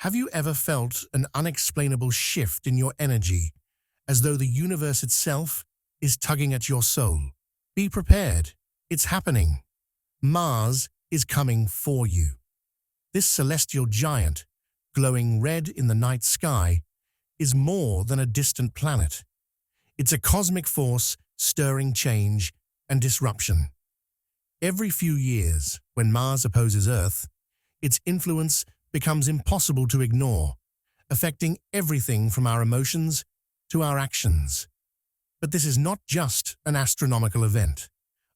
Have you ever felt an unexplainable shift in your energy, as though the universe itself is tugging at your soul? Be prepared. It's happening. Mars is coming for you. This celestial giant, glowing red in the night sky, is more than a distant planet. It's a cosmic force stirring change and disruption. Every few years, when Mars opposes Earth, its influence becomes impossible to ignore, affecting everything from our emotions to our actions. But this is not just an astronomical event.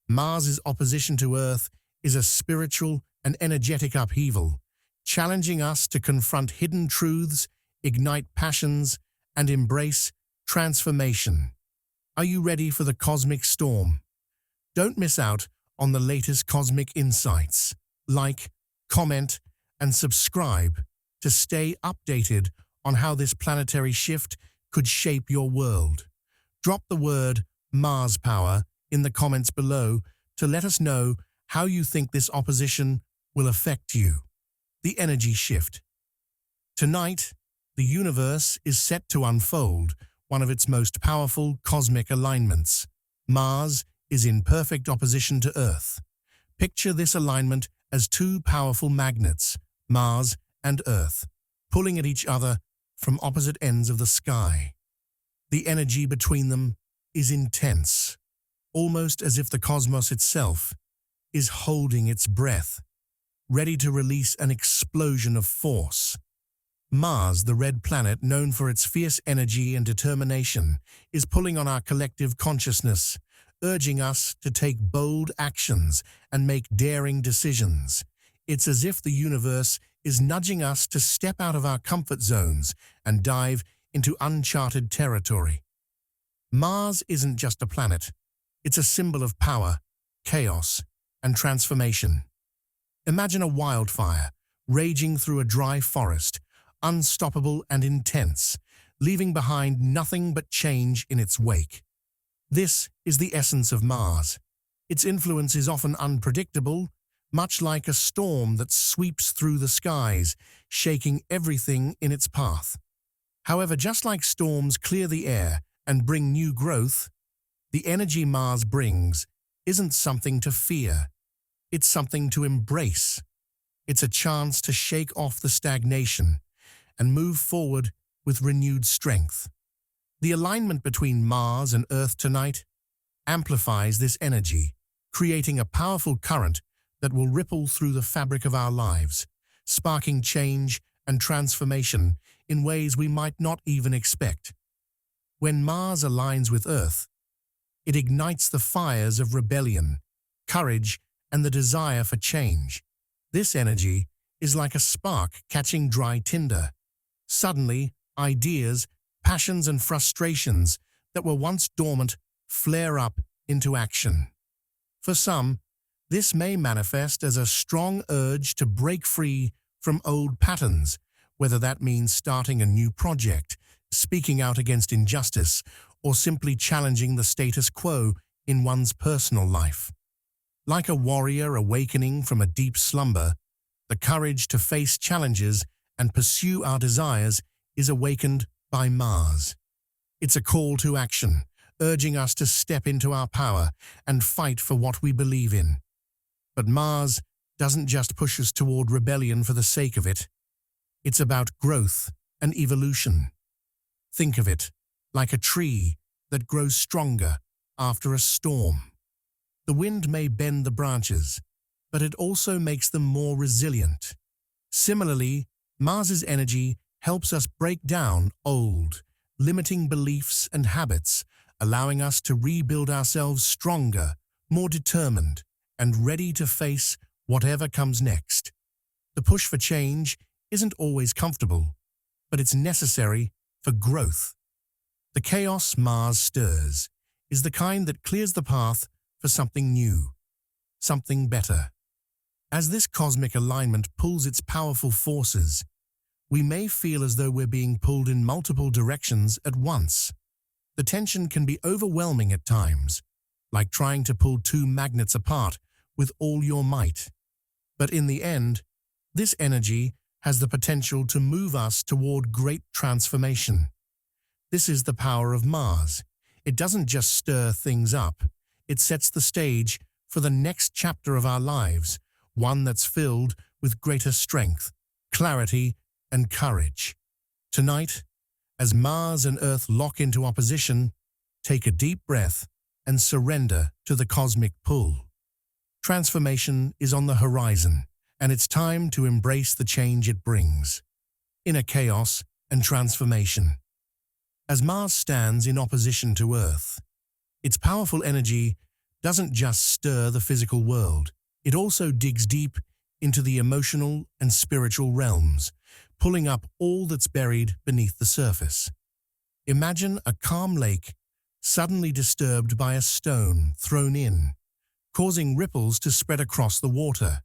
Mars's opposition to Earth is a spiritual and energetic upheaval, challenging us to confront hidden truths, ignite passions, and embrace transformation. Are you ready for the cosmic storm? Don't miss out on the latest cosmic insights. Like, comment, and subscribe to stay updated on how this planetary shift could shape your world. Drop the word Mars power in the comments below to let us know how you think this opposition will affect you. The energy shift. Tonight, the universe is set to unfold one of its most powerful cosmic alignments. Mars is in perfect opposition to Earth. Picture this alignment as two powerful magnets, Mars and Earth, pulling at each other from opposite ends of the sky. The energy between them is intense, almost as if the cosmos itself is holding its breath, ready to release an explosion of force. Mars, the red planet known for its fierce energy and determination, is pulling on our collective consciousness, urging us to take bold actions and make daring decisions. It's as if the universe is nudging us to step out of our comfort zones and dive into uncharted territory. Mars isn't just a planet. It's a symbol of power, chaos, and transformation. Imagine a wildfire raging through a dry forest, unstoppable and intense, leaving behind nothing but change in its wake. This is the essence of Mars. Its influence is often unpredictable, much like a storm that sweeps through the skies, shaking everything in its path. However, just like storms clear the air and bring new growth, the energy Mars brings isn't something to fear. It's something to embrace. It's a chance to shake off the stagnation and move forward with renewed strength. The alignment between Mars and Earth tonight amplifies this energy, creating a powerful current that will ripple through the fabric of our lives, sparking change and transformation in ways we might not even expect. When Mars aligns with Earth, it ignites the fires of rebellion, courage, and the desire for change. This energy is like a spark catching dry tinder. Suddenly, ideas, passions, and frustrations that were once dormant flare up into action. For some, this may manifest as a strong urge to break free from old patterns, whether that means starting a new project, speaking out against injustice, or simply challenging the status quo in one's personal life. Like a warrior awakening from a deep slumber, the courage to face challenges and pursue our desires is awakened by Mars. It's a call to action, urging us to step into our power and fight for what we believe in. But Mars doesn't just push us toward rebellion for the sake of it. It's about growth and evolution. Think of it like a tree that grows stronger after a storm. The wind may bend the branches, but it also makes them more resilient. Similarly, Mars's energy helps us break down old, limiting beliefs and habits, allowing us to rebuild ourselves stronger, more determined, and ready to face whatever comes next. The push for change isn't always comfortable, but it's necessary for growth. The chaos Mars stirs is the kind that clears the path for something new, something better. As this cosmic alignment pulls its powerful forces, we may feel as though we're being pulled in multiple directions at once. The tension can be overwhelming at times, like trying to pull two magnets apart with all your might. But in the end, this energy has the potential to move us toward great transformation. This is the power of Mars. It doesn't just stir things up, it sets the stage for the next chapter of our lives, one that's filled with greater strength, clarity, and courage. Tonight, as Mars and Earth lock into opposition, take a deep breath and surrender to the cosmic pull. Transformation is on the horizon, and it's time to embrace the change it brings. Inner chaos and transformation. As Mars stands in opposition to Earth, its powerful energy doesn't just stir the physical world, it also digs deep into the emotional and spiritual realms, pulling up all that's buried beneath the surface. Imagine a calm lake suddenly disturbed by a stone thrown in, causing ripples to spread across the water.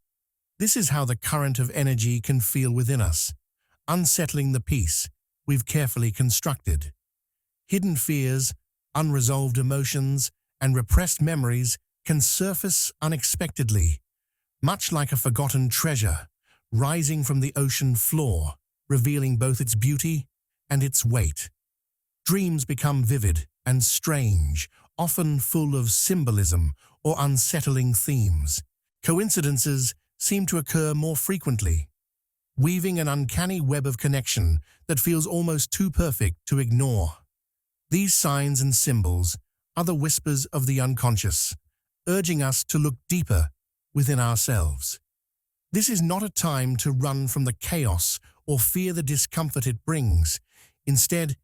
This is how the current of energy can feel within us, unsettling the peace we've carefully constructed. Hidden fears, unresolved emotions, and repressed memories can surface unexpectedly, much like a forgotten treasure rising from the ocean floor, revealing both its beauty and its weight. Dreams become vivid and strange, often full of symbolism or unsettling themes. Coincidences seem to occur more frequently, weaving an uncanny web of connection that feels almost too perfect to ignore. These signs and symbols are the whispers of the unconscious, urging us to look deeper within ourselves. This is not a time to run from the chaos or fear the discomfort it brings. Instead,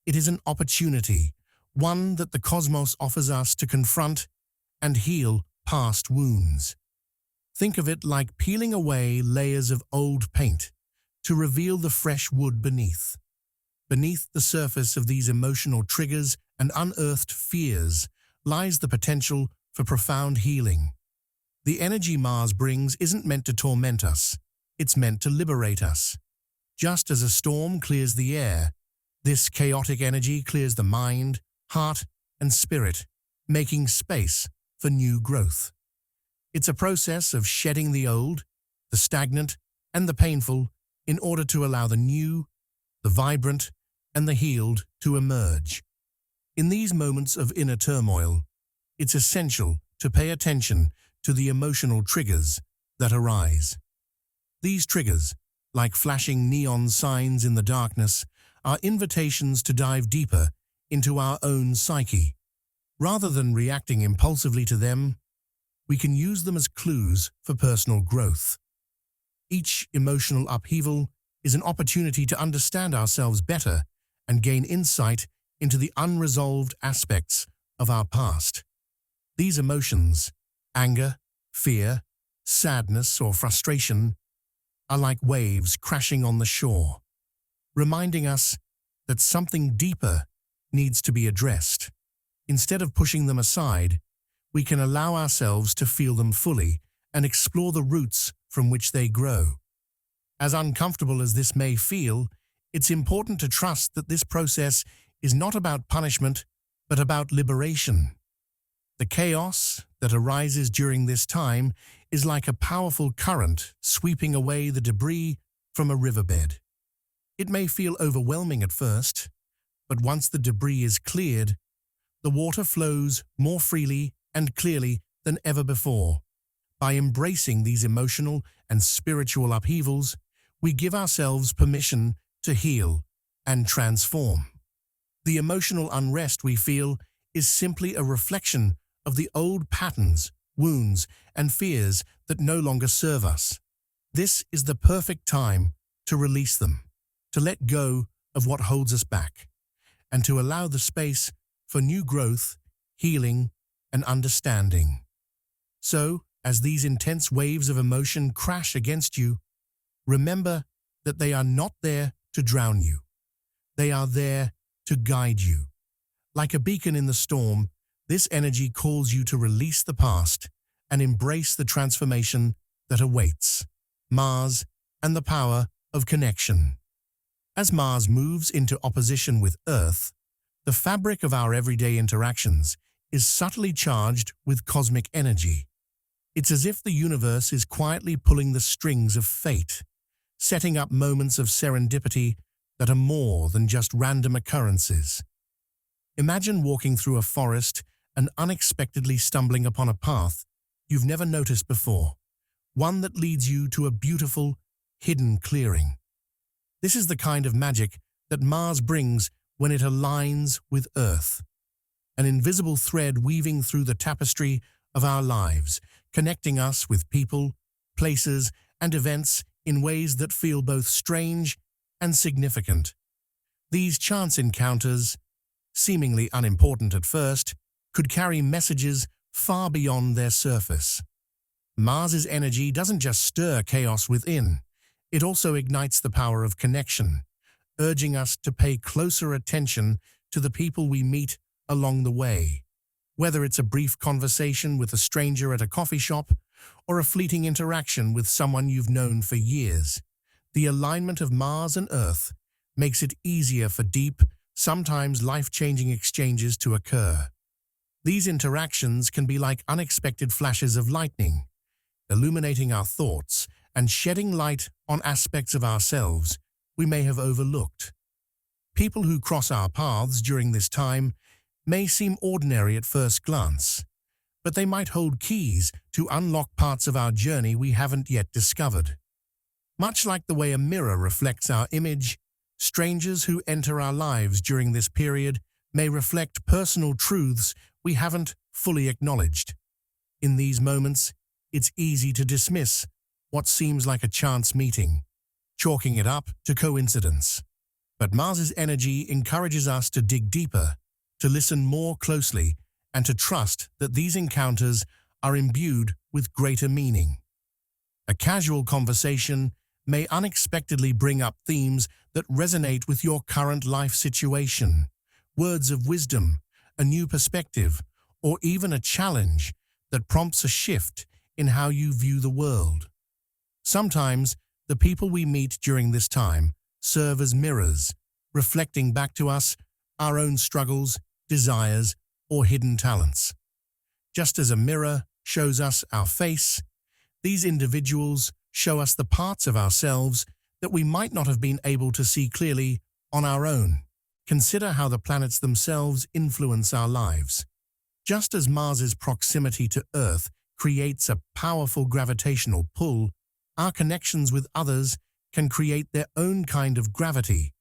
it is an opportunity, one that the cosmos offers us to confront and heal past wounds. Think of it like peeling away layers of old paint to reveal the fresh wood beneath. Beneath the surface of these emotional triggers and unearthed fears lies the potential for profound healing. The energy Mars brings isn't meant to torment us, it's meant to liberate us. Just as a storm clears the air, this chaotic energy clears the mind, heart, and spirit, making space for new growth. It's a process of shedding the old, the stagnant, and the painful in order to allow the new, the vibrant, and the healed to emerge. In these moments of inner turmoil, it's essential to pay attention to the emotional triggers that arise. These triggers, like flashing neon signs in the darkness, are invitations to dive deeper into our own psyche. Rather than reacting impulsively to them, we can use them as clues for personal growth. Each emotional upheaval is an opportunity to understand ourselves better and gain insight into the unresolved aspects of our past. These emotions, anger, fear, sadness, or frustration, are like waves crashing on the shore, reminding us that something deeper needs to be addressed. Instead of pushing them aside, we can allow ourselves to feel them fully and explore the roots from which they grow. As uncomfortable as this may feel, it's important to trust that this process is not about punishment, but about liberation. The chaos that arises during this time is like a powerful current sweeping away the debris from a riverbed. It may feel overwhelming at first, but once the debris is cleared, the water flows more freely and clearly than ever before. By embracing these emotional and spiritual upheavals, we give ourselves permission to heal and transform. The emotional unrest we feel is simply a reflection of the old patterns, wounds, and fears that no longer serve us. This is the perfect time to release them, to let go of what holds us back, and to allow the space for new growth, healing, and understanding. So, as these intense waves of emotion crash against you, remember that they are not there to drown you. They are there to guide you. Like a beacon in the storm, this energy calls you to release the past and embrace the transformation that awaits. Mars and the power of connection. As Mars moves into opposition with Earth, the fabric of our everyday interactions is subtly charged with cosmic energy. It's as if the universe is quietly pulling the strings of fate, setting up moments of serendipity that are more than just random occurrences. Imagine walking through a forest and unexpectedly stumbling upon a path you've never noticed before, one that leads you to a beautiful, hidden clearing. This is the kind of magic that Mars brings when it aligns with Earth, an invisible thread weaving through the tapestry of our lives, connecting us with people, places, and events in ways that feel both strange and significant. These chance encounters, seemingly unimportant at first, could carry messages far beyond their surface. Mars's energy doesn't just stir chaos within, it also ignites the power of connection, urging us to pay closer attention to the people we meet along the way. Whether it's a brief conversation with a stranger at a coffee shop or a fleeting interaction with someone you've known for years, the alignment of Mars and Earth makes it easier for deep, sometimes life-changing exchanges to occur. These interactions can be like unexpected flashes of lightning, illuminating our thoughts and shedding light on aspects of ourselves we may have overlooked. People who cross our paths during this time may seem ordinary at first glance, but they might hold keys to unlock parts of our journey we haven't yet discovered. Much like the way a mirror reflects our image, strangers who enter our lives during this period may reflect personal truths we haven't fully acknowledged. In these moments, it's easy to dismiss what seems like a chance meeting, chalking it up to coincidence. But Mars's energy encourages us to dig deeper, to listen more closely, and to trust that these encounters are imbued with greater meaning. A casual conversation may unexpectedly bring up themes that resonate with your current life situation, words of wisdom, a new perspective, or even a challenge that prompts a shift in how you view the world. Sometimes, the people we meet during this time serve as mirrors, reflecting back to us our own struggles, desires, or hidden talents. Just as a mirror shows us our face, these individuals show us the parts of ourselves that we might not have been able to see clearly on our own. Consider how the planets themselves influence our lives. Just as Mars's proximity to Earth creates a powerful gravitational pull, our connections with others can create their own kind of gravity,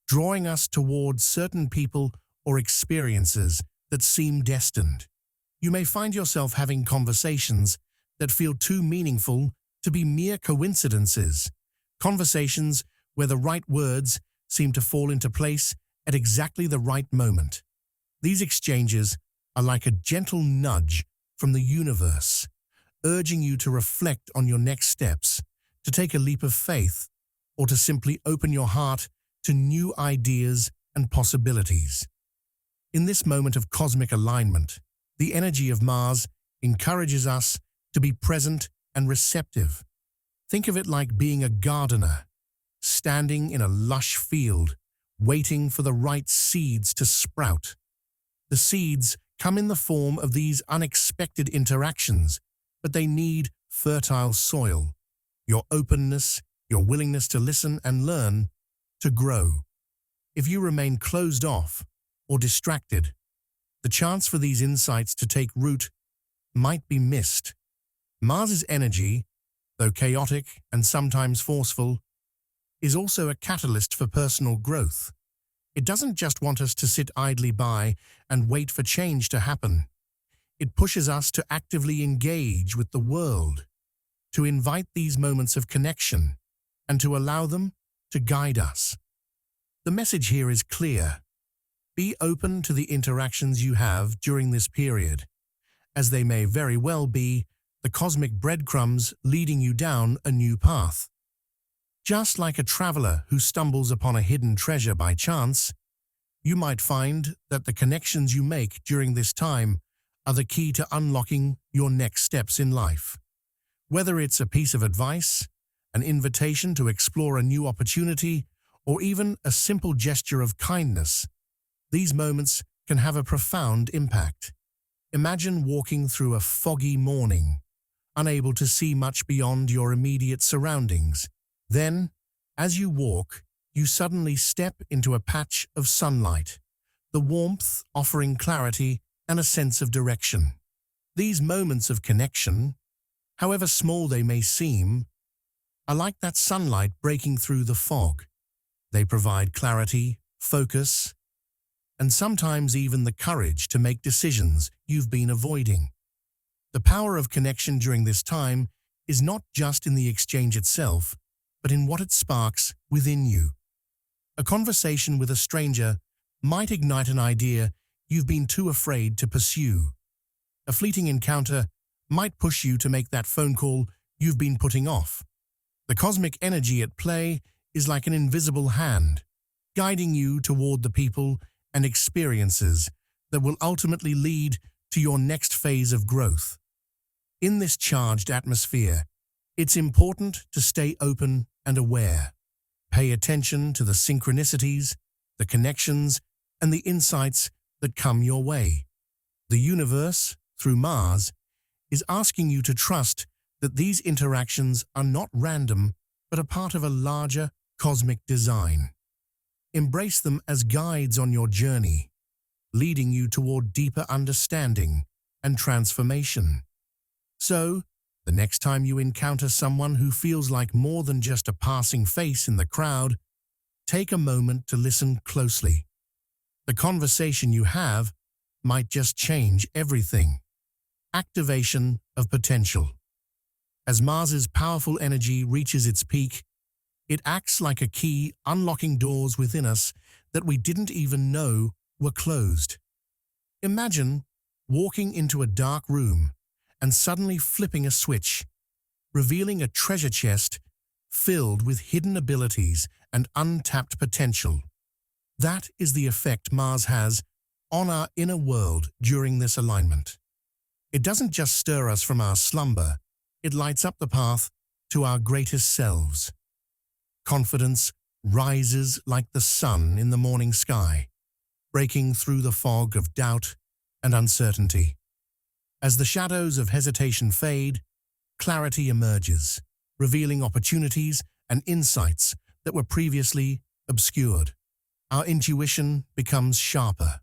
drawing us towards certain people or experiences that seem destined. You may find yourself having conversations that feel too meaningful to be mere coincidences, conversations where the right words seem to fall into place at exactly the right moment. These exchanges are like a gentle nudge from the universe, urging you to reflect on your next steps, to take a leap of faith, or to simply open your heart to new ideas and possibilities. In this moment of cosmic alignment, the energy of Mars encourages us to be present and receptive. Think of it like being a gardener, standing in a lush field, waiting for the right seeds to sprout. The seeds come in the form of these unexpected interactions, but they need fertile soil, your openness, your willingness to listen and learn, to grow. If you remain closed off or distracted, the chance for these insights to take root might be missed. Mars's energy, though chaotic and sometimes forceful, is also a catalyst for personal growth. It doesn't just want us to sit idly by and wait for change to happen. It pushes us to actively engage with the world, to invite these moments of connection, and to allow them to guide us. The message here is clear. Be open to the interactions you have during this period, as they may very well be the cosmic breadcrumbs leading you down a new path. Just like a traveler who stumbles upon a hidden treasure by chance, you might find that the connections you make during this time are the key to unlocking your next steps in life. Whether it's a piece of advice, an invitation to explore a new opportunity, or even a simple gesture of kindness, these moments can have a profound impact. Imagine walking through a foggy morning, unable to see much beyond your immediate surroundings. Then, As you walk, you suddenly step into a patch of sunlight, the warmth offering clarity and a sense of direction. These moments of connection, however small they may seem, are like that sunlight breaking through the fog. They provide clarity, focus, and sometimes even the courage to make decisions you've been avoiding. The power of connection during this time is not just in the exchange itself, but in what it sparks within you. A conversation with a stranger might ignite an idea you've been too afraid to pursue. A fleeting encounter might push you to make that phone call you've been putting off. The cosmic energy at play is like an invisible hand, guiding you toward the people and experiences that will ultimately lead to your next phase of growth. In this charged atmosphere, it's important to stay open and aware. Pay attention to the synchronicities, the connections, and the insights that come your way. The universe, through Mars, is asking you to trust that these interactions are not random, but a part of a larger cosmic design. Embrace them as guides on your journey, leading you toward deeper understanding and transformation. So, the next time you encounter someone who feels like more than just a passing face in the crowd, take a moment to listen closely. The conversation you have might just change everything. Activation of potential. As Mars's powerful energy reaches its peak, it acts like a key unlocking doors within us that we didn't even know were closed. Imagine walking into a dark room and suddenly flipping a switch, revealing a treasure chest filled with hidden abilities and untapped potential. That is the effect Mars has on our inner world during this alignment. It doesn't just stir us from our slumber, it lights up the path to our greatest selves. Confidence rises like the sun in the morning sky, breaking through the fog of doubt and uncertainty. As the shadows of hesitation fade, clarity emerges, revealing opportunities and insights that were previously obscured. Our intuition becomes sharper,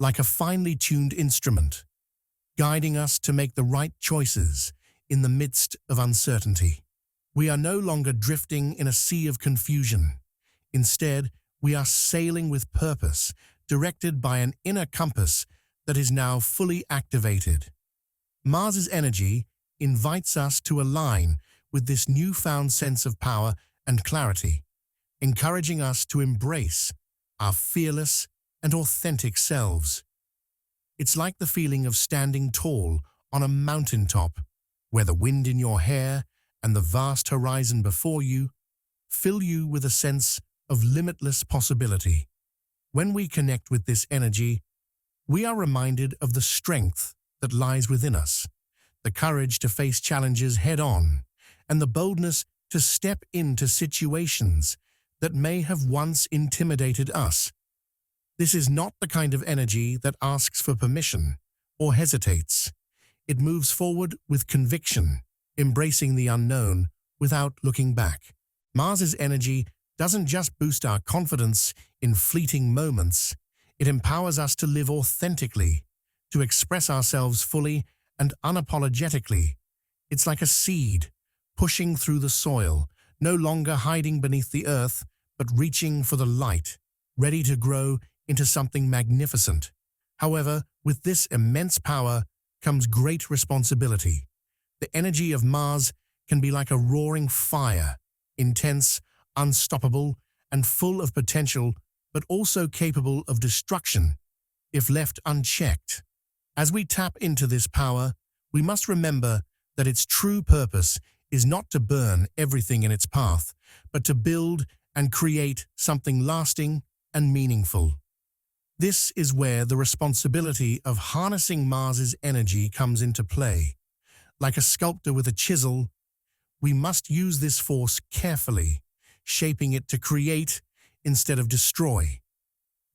like a finely tuned instrument, guiding us to make the right choices in the midst of uncertainty. We are no longer drifting in a sea of confusion. Instead, we are sailing with purpose, directed by an inner compass that is now fully activated. Mars's energy invites us to align with this newfound sense of power and clarity, encouraging us to embrace our fearless and authentic selves. It's like the feeling of standing tall on a mountaintop, where the wind in your hair and the vast horizon before you fill you with a sense of limitless possibility. When we connect with this energy, we are reminded of the strength that lies within us, the courage to face challenges head-on, and the boldness to step into situations that may have once intimidated us. This is not the kind of energy that asks for permission or hesitates. It moves forward with conviction, embracing the unknown without looking back. Mars's energy doesn't just boost our confidence in fleeting moments, it empowers us to live authentically, to express ourselves fully and unapologetically. It's like a seed pushing through the soil, no longer hiding beneath the earth, but reaching for the light, ready to grow into something magnificent. However, with this immense power comes great responsibility. The energy of Mars can be like a roaring fire, intense, unstoppable, and full of potential, but also capable of destruction if left unchecked. As we tap into this power, we must remember that its true purpose is not to burn everything in its path, but to build and create something lasting and meaningful. This is where the responsibility of harnessing Mars's energy comes into play. Like a sculptor with a chisel, we must use this force carefully, shaping it to create instead of destroy.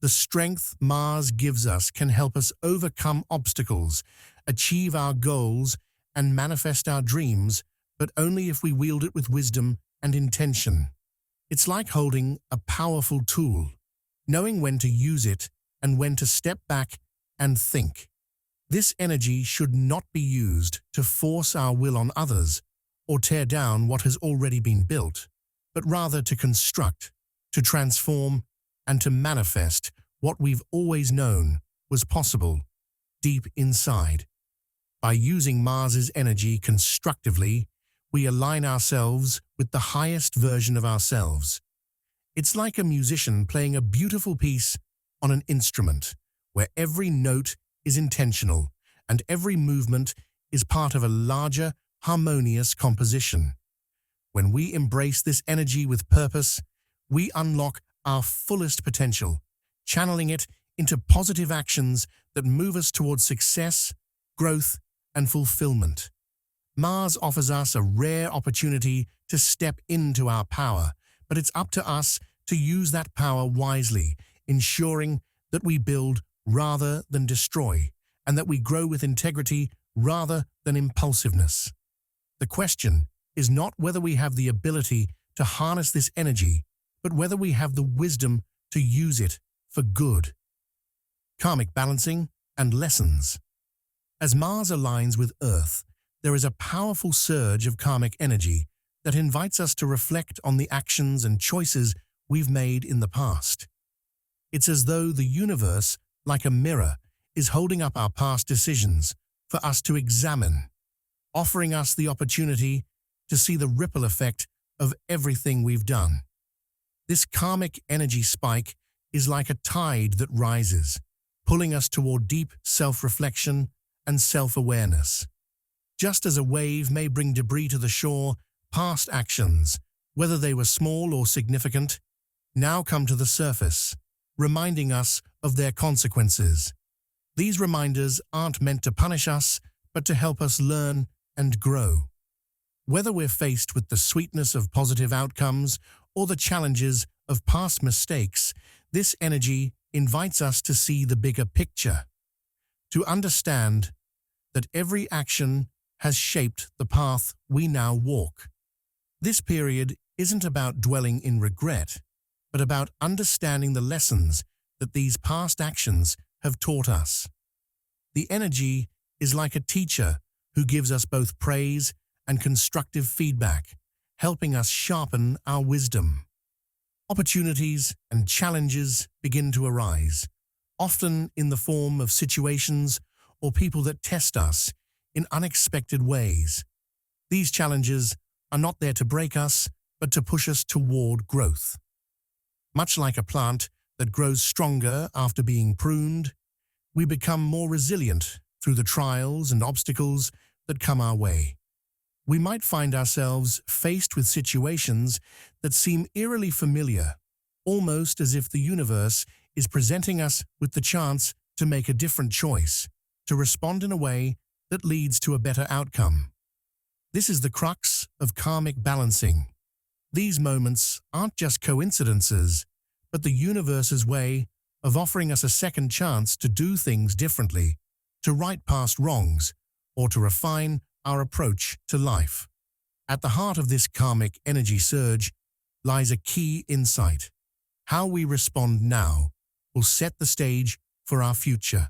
The strength Mars gives us can help us overcome obstacles, achieve our goals, and manifest our dreams, but only if we wield it with wisdom and intention. It's like holding a powerful tool, knowing when to use it and when to step back and think. This energy should not be used to force our will on others or tear down what has already been built, but rather to construct, to transform, and to manifest what we've always known was possible deep inside. By using Mars's energy constructively, we align ourselves with the highest version of ourselves. It's like a musician playing a beautiful piece on an instrument, where every note is intentional and every movement is part of a larger, harmonious composition. When we embrace this energy with purpose, we unlock our fullest potential, channeling it into positive actions that move us towards success, growth, and fulfillment. Mars offers us a rare opportunity to step into our power, but it's up to us to use that power wisely, ensuring that we build rather than destroy, and that we grow with integrity rather than impulsiveness. The question is not whether we have the ability to harness this energy, but whether we have the wisdom to use it for good. Karmic balancing and lessons. As Mars aligns with Earth, there is a powerful surge of karmic energy that invites us to reflect on the actions and choices we've made in the past. It's as though the universe, like a mirror, is holding up our past decisions for us to examine, offering us the opportunity to see the ripple effect of everything we've done. This karmic energy spike is like a tide that rises, pulling us toward deep self-reflection and self-awareness. Just as a wave may bring debris to the shore, past actions, whether they were small or significant, now come to the surface, reminding us of their consequences. These reminders aren't meant to punish us, but to help us learn and grow. Whether we're faced with the sweetness of positive outcomes or the challenges of past mistakes, this energy invites us to see the bigger picture, to understand that every action has shaped the path we now walk. This period isn't about dwelling in regret, but about understanding the lessons that these past actions have taught us. The energy is like a teacher who gives us both praise and constructive feedback, helping us sharpen our wisdom. Opportunities and challenges begin to arise, often in the form of situations or people that test us in unexpected ways. These challenges are not there to break us, but to push us toward growth. Much like a plant that grows stronger after being pruned, we become more resilient through the trials and obstacles that come our way. We might find ourselves faced with situations that seem eerily familiar, almost as if the universe is presenting us with the chance to make a different choice, to respond in a way that leads to a better outcome. This is the crux of karmic balancing. These moments aren't just coincidences, but the universe's way of offering us a second chance to do things differently, to right past wrongs, or to refine our approach to life. At the heart of this karmic energy surge lies a key insight. How we respond now will set the stage for our future.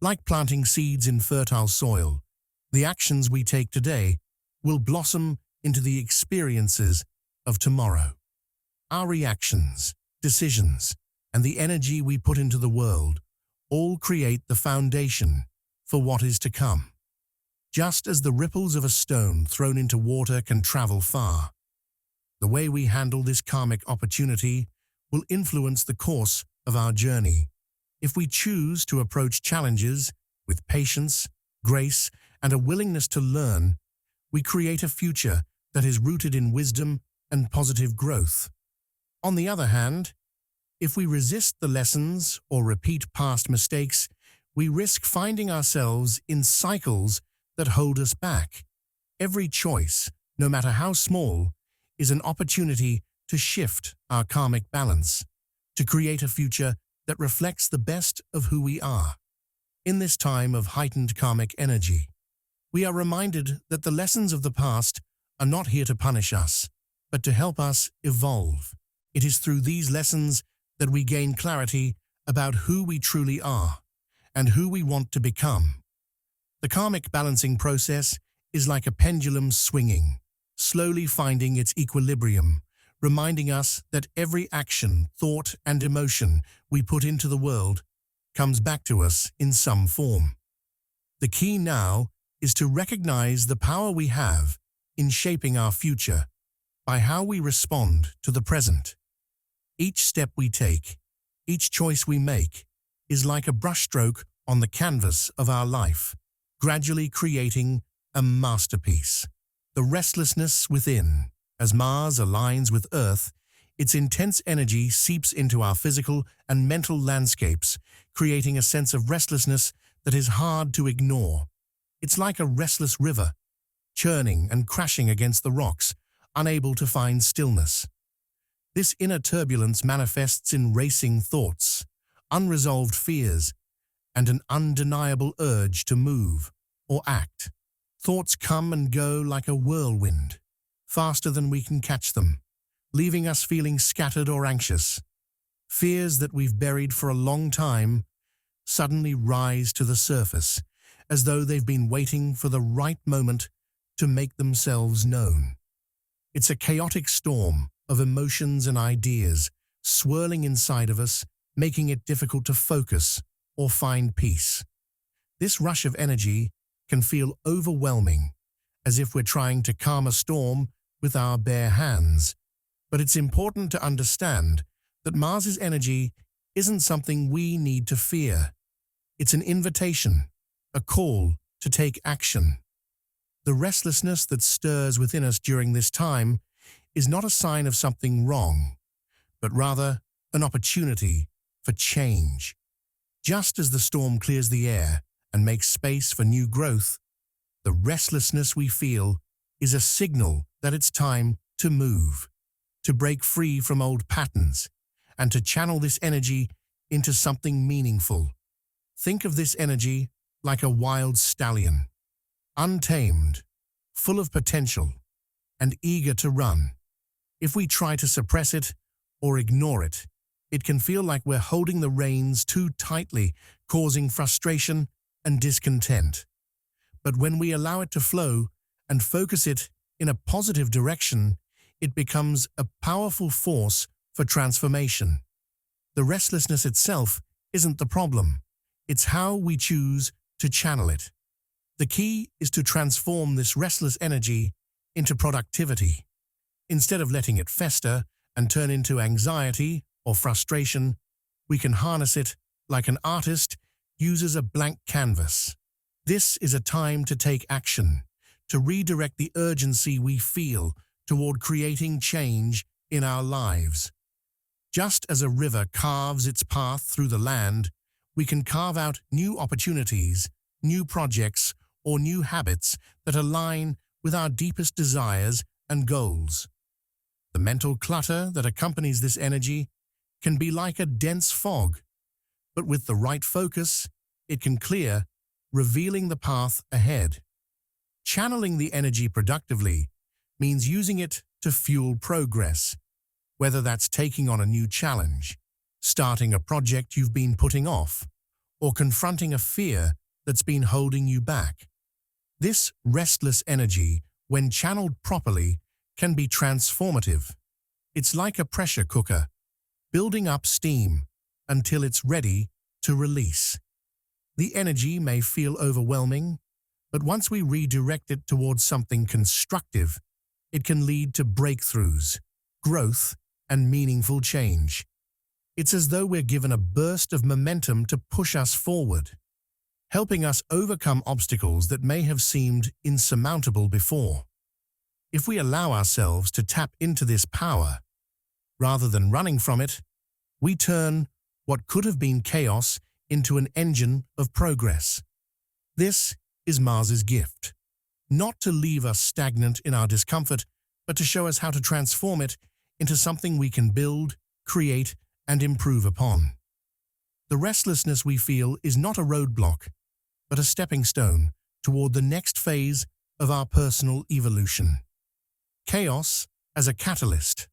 Like planting seeds in fertile soil, the actions we take today will blossom into the experiences of tomorrow. Our reactions, decisions, and the energy we put into the world all create the foundation for what is to come. Just as the ripples of a stone thrown into water can travel far, the way we handle this karmic opportunity will influence the course of our journey. If we choose to approach challenges with patience, grace, and a willingness to learn, we create a future that is rooted in wisdom and positive growth. On the other hand, if we resist the lessons or repeat past mistakes, we risk finding ourselves in cycles that hold us back. Every choice, no matter how small, is an opportunity to shift our karmic balance, to create a future that reflects the best of who we are. In this time of heightened karmic energy, we are reminded that the lessons of the past are not here to punish us, but to help us evolve. It is through these lessons that we gain clarity about who we truly are and who we want to become. The karmic balancing process is like a pendulum swinging, slowly finding its equilibrium, reminding us that every action, thought, and emotion we put into the world comes back to us in some form. The key now is to recognize the power we have in shaping our future by how we respond to the present. Each step we take, each choice we make, is like a brushstroke on the canvas of our life, gradually creating a masterpiece. The restlessness within. As Mars aligns with Earth, its intense energy seeps into our physical and mental landscapes, creating a sense of restlessness that is hard to ignore. It's like a restless river, churning and crashing against the rocks, unable to find stillness. This inner turbulence manifests in racing thoughts, unresolved fears, and an undeniable urge to move or act. Thoughts come and go like a whirlwind, faster than we can catch them, leaving us feeling scattered or anxious. Fears that we've buried for a long time suddenly rise to the surface, as though they've been waiting for the right moment to make themselves known. It's a chaotic storm of emotions and ideas swirling inside of us, making it difficult to focus or find peace. This rush of energy can feel overwhelming, as if we're trying to calm a storm with our bare hands. But it's important to understand that Mars's energy isn't something we need to fear. It's an invitation, a call to take action. The restlessness that stirs within us during this time is not a sign of something wrong, but rather an opportunity for change. Just as the storm clears the air and makes space for new growth, the restlessness we feel is a signal that it's time to move, to break free from old patterns, and to channel this energy into something meaningful. Think of this energy like a wild stallion, untamed, full of potential, and eager to run. If we try to suppress it or ignore it, it can feel like we're holding the reins too tightly, causing frustration and discontent. But when we allow it to flow and focus it in a positive direction, it becomes a powerful force for transformation. The restlessness itself isn't the problem. It's how we choose to channel it. The key is to transform this restless energy into productivity. Instead of letting it fester and turn into anxiety or frustration, we can harness it like an artist uses a blank canvas. This is a time to take action, to redirect the urgency we feel toward creating change in our lives. Just as a river carves its path through the land, we can carve out new opportunities, new projects, or new habits that align with our deepest desires and goals. The mental clutter that accompanies this energy can be like a dense fog, but with the right focus, it can clear, revealing the path ahead. Channeling the energy productively means using it to fuel progress, whether that's taking on a new challenge, starting a project you've been putting off, or confronting a fear that's been holding you back. This restless energy, when channeled properly, can be transformative. It's like a pressure cooker, building up steam until it's ready to release. The energy may feel overwhelming, but once we redirect it towards something constructive, it can lead to breakthroughs, growth, and meaningful change. It's as though we're given a burst of momentum to push us forward, helping us overcome obstacles that may have seemed insurmountable before. If we allow ourselves to tap into this power, rather than running from it, we turn what could have been chaos into an engine of progress. This is Mars's gift, not to leave us stagnant in our discomfort, but to show us how to transform it into something we can build, create, and improve upon. The restlessness we feel is not a roadblock, but a stepping stone toward the next phase of our personal evolution. Chaos as a catalyst.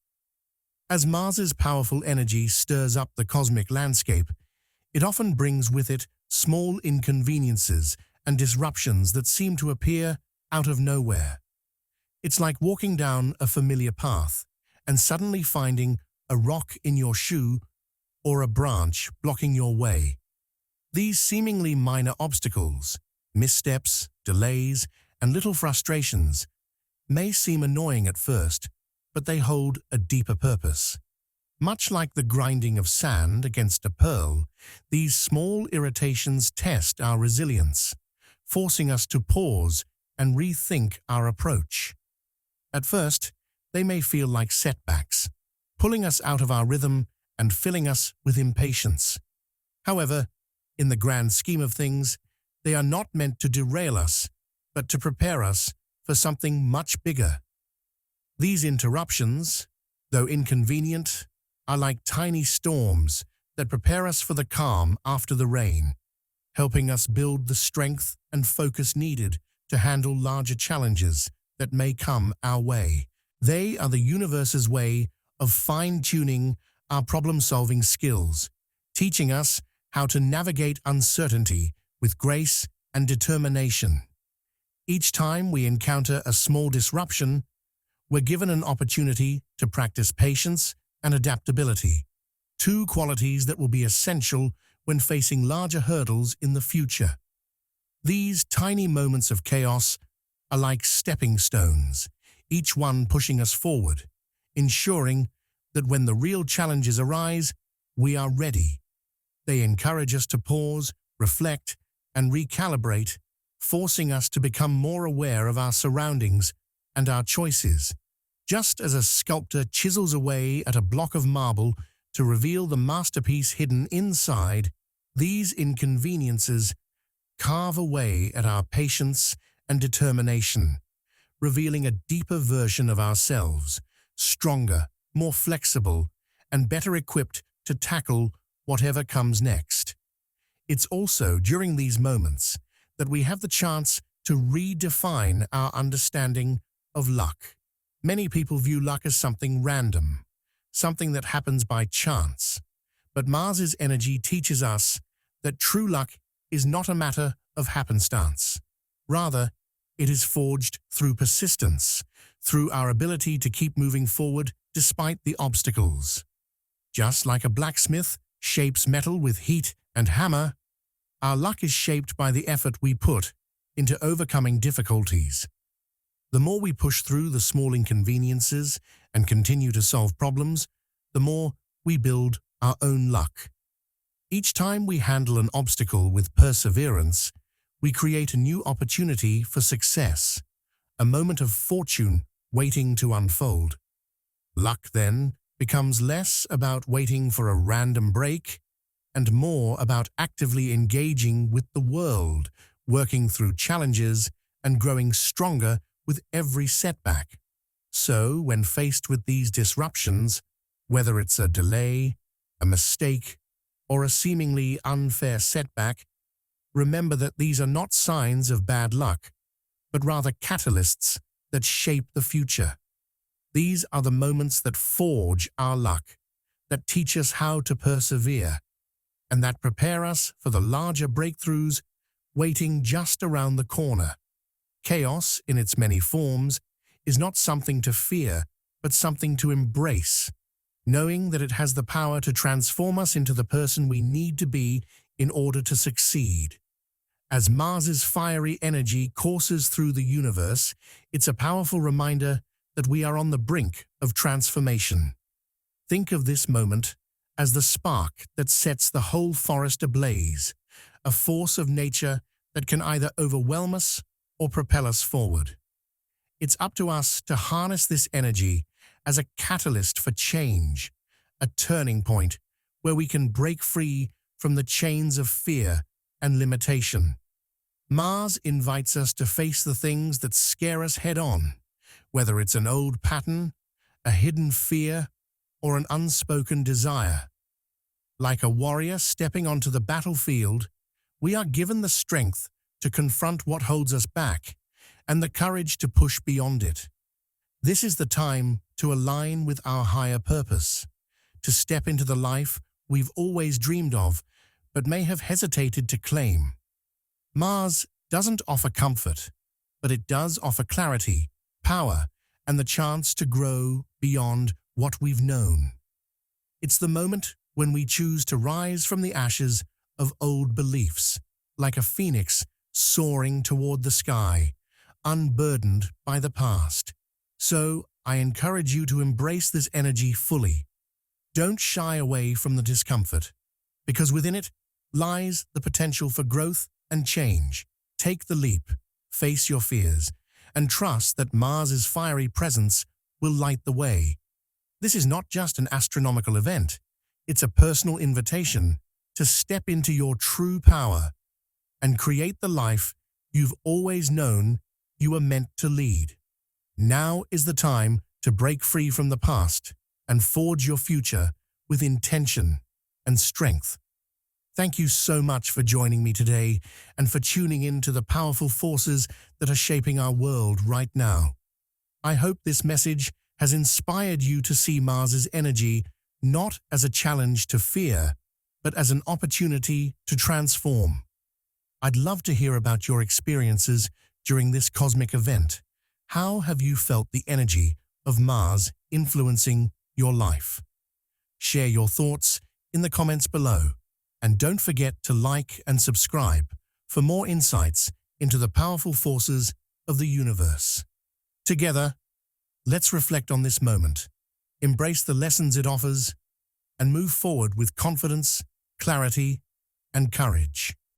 As Mars's powerful energy stirs up the cosmic landscape, it often brings with it small inconveniences and disruptions that seem to appear out of nowhere. It's like walking down a familiar path and suddenly finding a rock in your shoe or a branch blocking your way. These seemingly minor obstacles, missteps, delays, and little frustrations may seem annoying at first, but they hold a deeper purpose. Much like the grinding of sand against a pearl, these small irritations test our resilience, forcing us to pause and rethink our approach. At first, they may feel like setbacks, pulling us out of our rhythm and filling us with impatience. However, in the grand scheme of things, they are not meant to derail us, but to prepare us for something much bigger. These interruptions, though inconvenient, are like tiny storms that prepare us for the calm after the rain, helping us build the strength and focus needed to handle larger challenges that may come our way. They are the universe's way of fine-tuning our problem-solving skills, teaching us how to navigate uncertainty with grace and determination. Each time we encounter a small disruption, we're given an opportunity to practice patience and adaptability, two qualities that will be essential when facing larger hurdles in the future. These tiny moments of chaos are like stepping stones, each one pushing us forward, ensuring that when the real challenges arise, we are ready. They encourage us to pause, reflect, and recalibrate, forcing us to become more aware of our surroundings and our choices. Just as a sculptor chisels away at a block of marble to reveal the masterpiece hidden inside, these inconveniences carve away at our patience and determination, revealing a deeper version of ourselves, stronger, more flexible, and better equipped to tackle whatever comes next. It's also during these moments that we have the chance to redefine our understanding of luck. Many people view luck as something random, something that happens by chance. But Mars's energy teaches us that true luck is not a matter of happenstance. Rather, it is forged through persistence, through our ability to keep moving forward despite the obstacles. Just like a blacksmith shapes metal with heat and hammer, our luck is shaped by the effort we put into overcoming difficulties. The more we push through the small inconveniences and continue to solve problems, the more we build our own luck. Each time we handle an obstacle with perseverance, we create a new opportunity for success, a moment of fortune waiting to unfold. Luck, then, becomes less about waiting for a random break and more about actively engaging with the world, working through challenges and growing stronger with every setback. So, when faced with these disruptions, whether it's a delay, a mistake, or a seemingly unfair setback, remember that these are not signs of bad luck, but rather catalysts that shape the future. These are the moments that forge our luck, that teach us how to persevere, and that prepare us for the larger breakthroughs waiting just around the corner. Chaos, in its many forms, is not something to fear, but something to embrace, knowing that it has the power to transform us into the person we need to be in order to succeed. As Mars's fiery energy courses through the universe, it's a powerful reminder that we are on the brink of transformation. Think of this moment as the spark that sets the whole forest ablaze, a force of nature that can either overwhelm us or propel us forward. It's up to us to harness this energy as a catalyst for change, a turning point where we can break free from the chains of fear and limitation. Mars invites us to face the things that scare us head-on, whether it's an old pattern, a hidden fear, or an unspoken desire. Like a warrior stepping onto the battlefield, we are given the strength to confront what holds us back and the courage to push beyond it. This is the time to align with our higher purpose, to step into the life we've always dreamed of, but may have hesitated to claim. Mars doesn't offer comfort, but it does offer clarity, power, and the chance to grow beyond what we've known. It's the moment when we choose to rise from the ashes of old beliefs, like a phoenix soaring toward the sky, unburdened by the past. So, I encourage you to embrace this energy fully. Don't shy away from the discomfort, because within it lies the potential for growth and change. Take the leap, face your fears, and trust that Mars's fiery presence will light the way. This is not just an astronomical event, it's a personal invitation to step into your true power and create the life you've always known you were meant to lead. Now is the time to break free from the past and forge your future with intention and strength. Thank you so much for joining me today and for tuning in to the powerful forces that are shaping our world right now. I hope this message has inspired you to see Mars's energy not as a challenge to fear, but as an opportunity to transform. I'd love to hear about your experiences during this cosmic event. How have you felt the energy of Mars influencing your life? Share your thoughts in the comments below, and don't forget to like and subscribe for more insights into the powerful forces of the universe. Together, let's reflect on this moment, embrace the lessons it offers, and move forward with confidence, clarity, and courage.